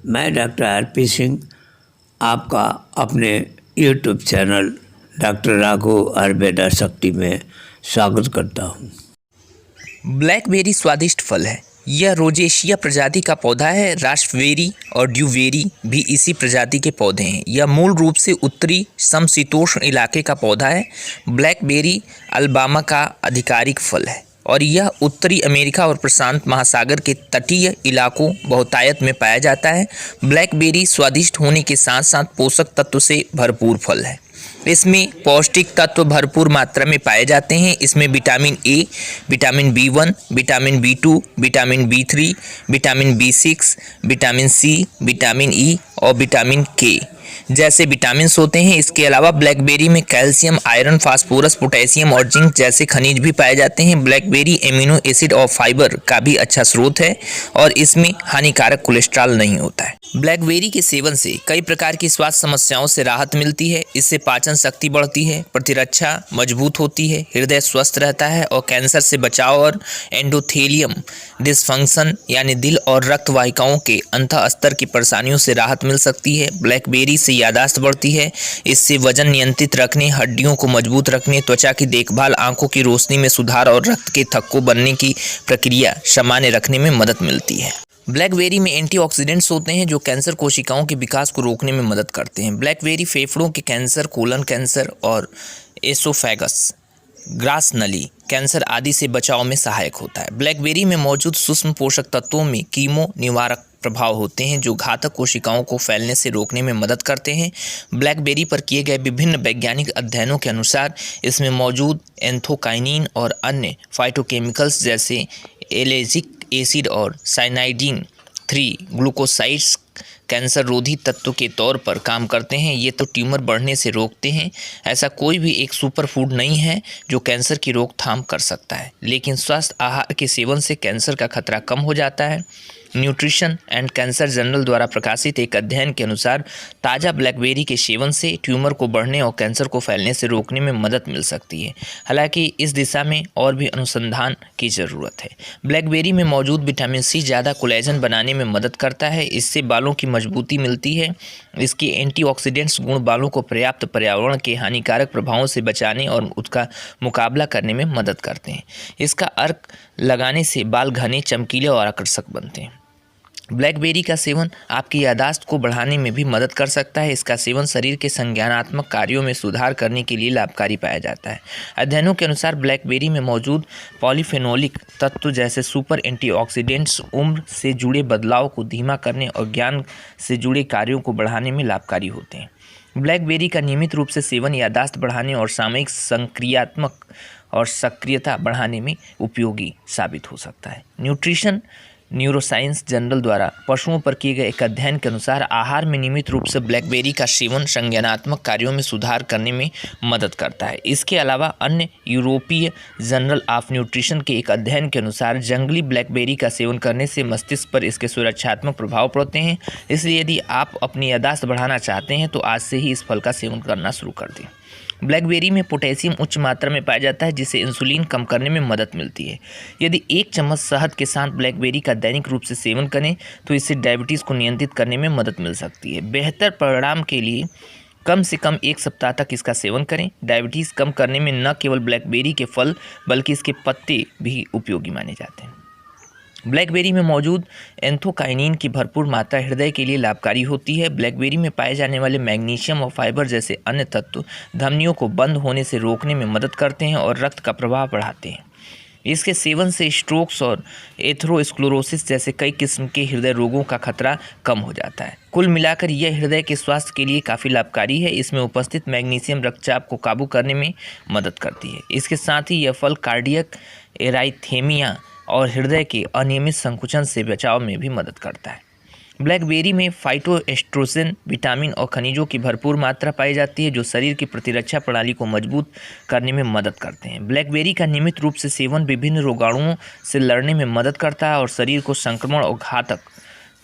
मैं doctor RP. Singh आपका अपने YouTube channel doctor Raghav Ayurveda शक्ति में स्वागत करता हूँ। ब्लैकबेरी स्वादिष्ट फल है। यह रोजेशिया प्रजाति का पौधा है। रास्पबेरी और ड्यूबेरी भी इसी प्रजाति के पौधे हैं। यह मूल रूप से उत्तरी समशीतोष्ण इलाके का पौधा है। ब्लैकबेरी अलबामा का आधिकारिक फल है और यह उत्तरी अमेरिका और प्रशांत महासागर के तटीय इलाकों बहुतायत में पाया जाता है। ब्लैकबेरी स्वादिष्ट होने के साथ साथ पोषक तत्व से भरपूर फल है। इसमें पौष्टिक तत्व भरपूर मात्रा में पाए जाते हैं। इसमें vitamin A, vitamin B one, vitamin B two, vitamin बी3, विटामिन बी6, विटामिन सी, विटामिन ई और विटामिन के जैसे विटामिन होते हैं। इसके अलावा ब्लैकबेरी में कैल्शियम, आयरन, फास्फोरस, पोटेशियम और जिंक जैसे खनिज भी पाए जाते हैं। ब्लैकबेरी एमिनो एसिड और फाइबर का भी अच्छा स्रोत है और इसमें हानिकारक कोलेस्ट्रॉल नहीं होता है। ब्लैकबेरी के सेवन से कई प्रकार की स्वास्थ्य समस्याओं से राहत मिलती है। इससे पाचन शक्ति बढ़ती है, प्रतिरक्षा मजबूत होती है, हृदय स्वस्थ रहता है और कैंसर से बचाव और एंडोथेलियम डिसफंक्शन यानी दिल और रक्त वाहिकाओं के अंतः स्तर की परेशानियों से राहत मिल सकती है। ब्लैकबेरी से याददाश्त बढ़ती है। इससे वजन नियंत्रित रखने, हड्डियों को मजबूत रखने, त्वचा की देखभाल, आंखों की रोशनी में सुधार और रक्त के थक्कों बनने की प्रक्रिया सामान्य रखने में मदद मिलती है। ब्लैकबेरी में एंटीऑक्सीडेंट्स होते हैं जो कैंसर कोशिकाओं के विकास को रोकने में मदद करते हैं। ब्लैकबेरी फेफड़ों के कैंसर, कोलन कैंसर और एसोफेगस, ग्रास नली कैंसर आदि से बचाव में सहायक होता है। ब्लैकबेरी में मौजूद सूक्ष्म पोषक तत्वों में कीमो निवारक प्रभाव होते हैं जो घातक कोशिकाओं को फैलने से रोकने में मदद करते हैं। ब्लैकबेरी पर किए गए विभिन्न वैज्ञानिक अध्ययनों के अनुसार इसमें मौजूद एंथोकाइनिन और अन्य फाइटोकेमिकल्स जैसे एलेजिक एसिड और साइनाइडिन 3 ग्लूकोसाइड्स कैंसर रोधी तत्व के तौर पर काम करते हैं। ये तो ट्यूमर बढ़ने से रोकते हैं। ऐसा कोई भी एक सुपर फूड नहीं है जो कैंसर की रोकथाम कर सकता है, लेकिन स्वस्थ आहार के सेवन से कैंसर का खतरा कम हो जाता है। न्यूट्रिशन एंड कैंसर जर्नल द्वारा प्रकाशित एक अध्ययन के अनुसार ताज़ा ब्लैकबेरी के सेवन से ट्यूमर को बढ़ने और कैंसर को फैलने से रोकने में मदद मिल सकती है। हालांकि इस दिशा में और भी अनुसंधान की ज़रूरत है। ब्लैकबेरी में मौजूद विटामिन सी ज़्यादा कोलेजन बनाने में मदद करता है। इससे बालों की मजबूती मिलती है। इसके एंटीऑक्सीडेंट्स गुण बालों को पर्याप्त पर्यावरण के हानिकारक प्रभावों से बचाने और उसका मुकाबला करने में मदद करते हैं। इसका अर्क लगाने से बाल घने, चमकीले और आकर्षक बनते हैं। ब्लैकबेरी का सेवन आपकी याददाश्त को बढ़ाने में भी मदद कर सकता है। इसका सेवन शरीर के संज्ञानात्मक कार्यों में सुधार करने के लिए लाभकारी पाया जाता है। अध्ययनों के अनुसार ब्लैकबेरी में मौजूद पॉलीफेनोलिक तत्व जैसे सुपर एंटीऑक्सीडेंट्स उम्र से जुड़े बदलाव को धीमा करने और ज्ञान से जुड़े कार्यों को बढ़ाने में लाभकारी होते हैं। ब्लैकबेरी का नियमित रूप से सेवन याददाश्त बढ़ाने और सामयिक संक्रियात्मक और सक्रियता बढ़ाने में उपयोगी साबित हो सकता है। न्यूट्रिशन न्यूरोसाइंस जर्नल द्वारा पशुओं पर किए गए एक अध्ययन के अनुसार आहार में नियमित रूप से ब्लैकबेरी का सेवन संज्ञानात्मक कार्यों में सुधार करने में मदद करता है। इसके अलावा अन्य यूरोपीय जर्नल ऑफ न्यूट्रिशन के एक अध्ययन के अनुसार जंगली ब्लैकबेरी का सेवन करने से मस्तिष्क पर इसके सुरक्षात्मक प्रभाव पड़ते हैं। इसलिए यदि आप अपनी याददाश्त बढ़ाना चाहते हैं तो आज से ही इस फल का सेवन करना शुरू कर दें। ब्लैकबेरी में पोटेशियम उच्च मात्रा में पाया जाता है जिससे इंसुलिन कम करने में मदद मिलती है। यदि 1 चम्मच शहद के साथ ब्लैकबेरी का दैनिक रूप से सेवन करें तो इससे डायबिटीज़ को नियंत्रित करने में मदद मिल सकती है। बेहतर परिणाम के लिए कम से कम 1 सप्ताह तक इसका सेवन करें। डायबिटीज़ कम करने में न केवल ब्लैकबेरी के फल बल्कि इसके पत्ते भी उपयोगी माने जाते हैं। ब्लैकबेरी में मौजूद एंथोकाइनिन की भरपूर मात्रा हृदय के लिए लाभकारी होती है। ब्लैकबेरी में पाए जाने वाले मैग्नीशियम और फाइबर जैसे अन्य तत्व धमनियों को बंद होने से रोकने में मदद करते हैं और रक्त का प्रवाह बढ़ाते हैं। इसके सेवन से स्ट्रोक्स और एथेरोस्क्लेरोसिस जैसे कई किस्म के हृदय रोगों का खतरा कम हो जाता है। कुल मिलाकर यह हृदय के स्वास्थ्य के लिए काफ़ी लाभकारी है। इसमें उपस्थित मैग्नीशियम रक्तचाप को काबू करने में मदद करती है। इसके साथ ही यह फल कार्डियक एराइथेमिया और हृदय के अनियमित संकुचन से बचाव में भी मदद करता है। ब्लैकबेरी में फाइटोएस्ट्रोजन, विटामिन और खनिजों की भरपूर मात्रा पाई जाती है जो शरीर की प्रतिरक्षा प्रणाली को मजबूत करने में मदद करते हैं। ब्लैकबेरी का नियमित रूप से सेवन विभिन्न रोगाणुओं से लड़ने में मदद करता है और शरीर को संक्रमण और घातक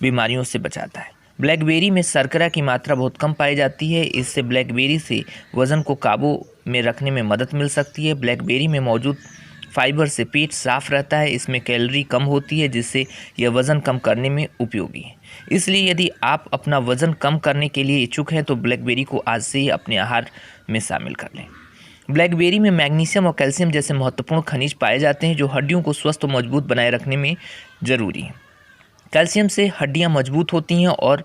बीमारियों से बचाता है। ब्लैकबेरी में शर्करा की मात्रा बहुत कम पाई जाती है। इससे ब्लैकबेरी से वज़न को काबू में रखने में मदद मिल सकती है। ब्लैकबेरी में मौजूद फाइबर से पेट साफ रहता है। इसमें कैलोरी कम होती है जिससे यह वज़न कम करने में उपयोगी है। इसलिए यदि आप अपना वज़न कम करने के लिए इच्छुक हैं तो ब्लैकबेरी को आज से ही अपने आहार में शामिल कर लें। ब्लैकबेरी में मैग्नीशियम और कैल्शियम जैसे महत्वपूर्ण खनिज पाए जाते हैं जो हड्डियों को स्वस्थ और मजबूत बनाए रखने में ज़रूरी है। कैल्शियम से हड्डियां मजबूत होती हैं और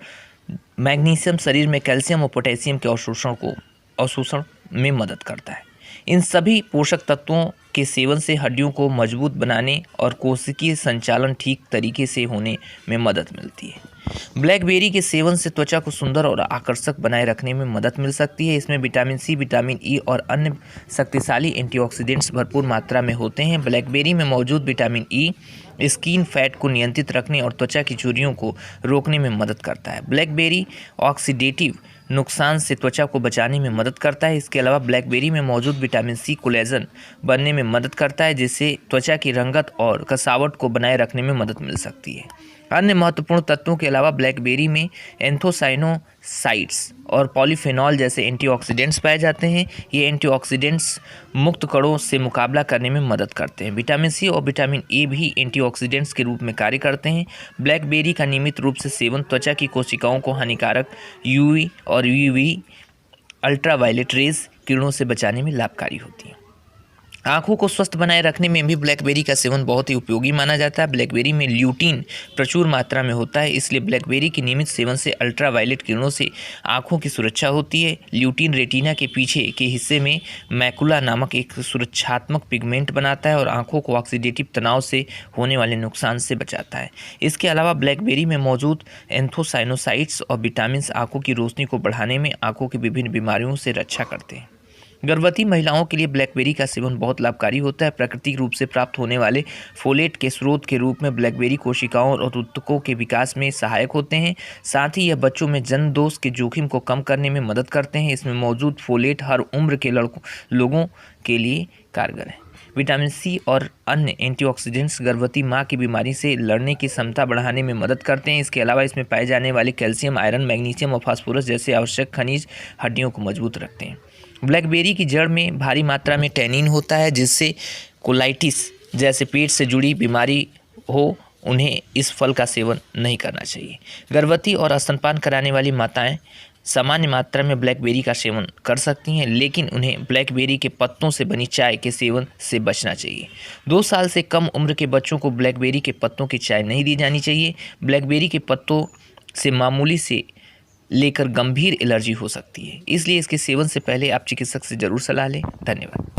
मैग्नीशियम शरीर में कैल्शियम और पोटेशियम के अवशोषण में मदद करता है। इन सभी पोषक तत्वों के सेवन से हड्डियों को मजबूत बनाने और कोशिकीय संचालन ठीक तरीके से होने में मदद मिलती है। ब्लैकबेरी के सेवन से त्वचा को सुंदर और आकर्षक बनाए रखने में मदद मिल सकती है। इसमें विटामिन सी, विटामिन ई और अन्य शक्तिशाली एंटीऑक्सीडेंट्स भरपूर मात्रा में होते हैं। ब्लैकबेरी में मौजूद विटामिन ई स्किन फैट को नियंत्रित रखने और त्वचा की झुर्रियों को रोकने में मदद करता है। ब्लैकबेरी ऑक्सीडेटिव नुकसान से त्वचा को बचाने में मदद करता है। इसके अलावा ब्लैकबेरी में मौजूद विटामिन सी कोलेजन बनने में मदद करता है, जिससे त्वचा की रंगत और कसावट को बनाए रखने में मदद मिल सकती है। अन्य महत्वपूर्ण तत्वों के अलावा ब्लैकबेरी में एंथोसाइनोसाइड्स और पॉलीफेनॉल जैसे एंटीऑक्सीडेंट्स पाए जाते हैं। ये एंटीऑक्सीडेंट्स मुक्त कणों से मुकाबला करने में मदद करते हैं। विटामिन सी और विटामिन ए भी एंटीऑक्सीडेंट्स के रूप में कार्य करते हैं। ब्लैकबेरी का नियमित रूप से सेवन त्वचा की कोशिकाओं को हानिकारक यूवी और यूवी अल्ट्रावायलेट रेज किरणों से बचाने में लाभकारी होती है। आँखों को स्वस्थ बनाए रखने में भी ब्लैकबेरी का सेवन बहुत ही उपयोगी माना जाता है। ब्लैकबेरी में ल्यूटीन प्रचुर मात्रा में होता है, इसलिए ब्लैकबेरी के नियमित सेवन से अल्ट्रावायलेट किरणों से आँखों की सुरक्षा होती है। ल्यूटीन रेटिना के पीछे के हिस्से में मैकुला नामक एक सुरक्षात्मक पिगमेंट बनाता है और आँखों को ऑक्सीडेटिव तनाव से होने वाले नुकसान से बचाता है। इसके अलावा ब्लैकबेरी में मौजूद एंथोसाइनोसाइड्स और विटामिन आँखों की रोशनी को बढ़ाने में आँखों की विभिन्न बीमारियों से रक्षा करते हैं। गर्भवती महिलाओं के लिए ब्लैकबेरी का सेवन बहुत लाभकारी होता है। प्राकृतिक रूप से प्राप्त होने वाले फोलेट के स्रोत के रूप में ब्लैकबेरी कोशिकाओं और ऊतकों के विकास में सहायक होते हैं। साथ ही यह बच्चों में जन्म दोष के जोखिम को कम करने में मदद करते हैं। इसमें मौजूद फोलेट हर उम्र के लोगों के लिए कारगर है। विटामिन सी और अन्य एंटीऑक्सीडेंट्स गर्भवती माँ की बीमारी से लड़ने की क्षमता बढ़ाने में मदद करते हैं। इसके अलावा इसमें पाए जाने वाले कैल्शियम, आयरन, मैग्नीशियम और फास्फोरस जैसे आवश्यक खनिज हड्डियों को मजबूत रखते हैं। ब्लैकबेरी की जड़ में भारी मात्रा में टैनिन होता है, जिससे कोलाइटिस जैसे पेट से जुड़ी बीमारी हो उन्हें इस फल का सेवन नहीं करना चाहिए। गर्भवती और स्तनपान कराने वाली माताएं सामान्य मात्रा में ब्लैकबेरी का सेवन कर सकती हैं, लेकिन उन्हें ब्लैकबेरी के पत्तों से बनी चाय के सेवन से बचना चाहिए। 2 साल से कम उम्र के बच्चों को ब्लैकबेरी के पत्तों की चाय नहीं दी जानी चाहिए। ब्लैकबेरी के पत्तों से मामूली से लेकर गंभीर एलर्जी हो सकती है, इसलिए इसके सेवन से पहले आप चिकित्सक से जरूर सलाह लें। धन्यवाद।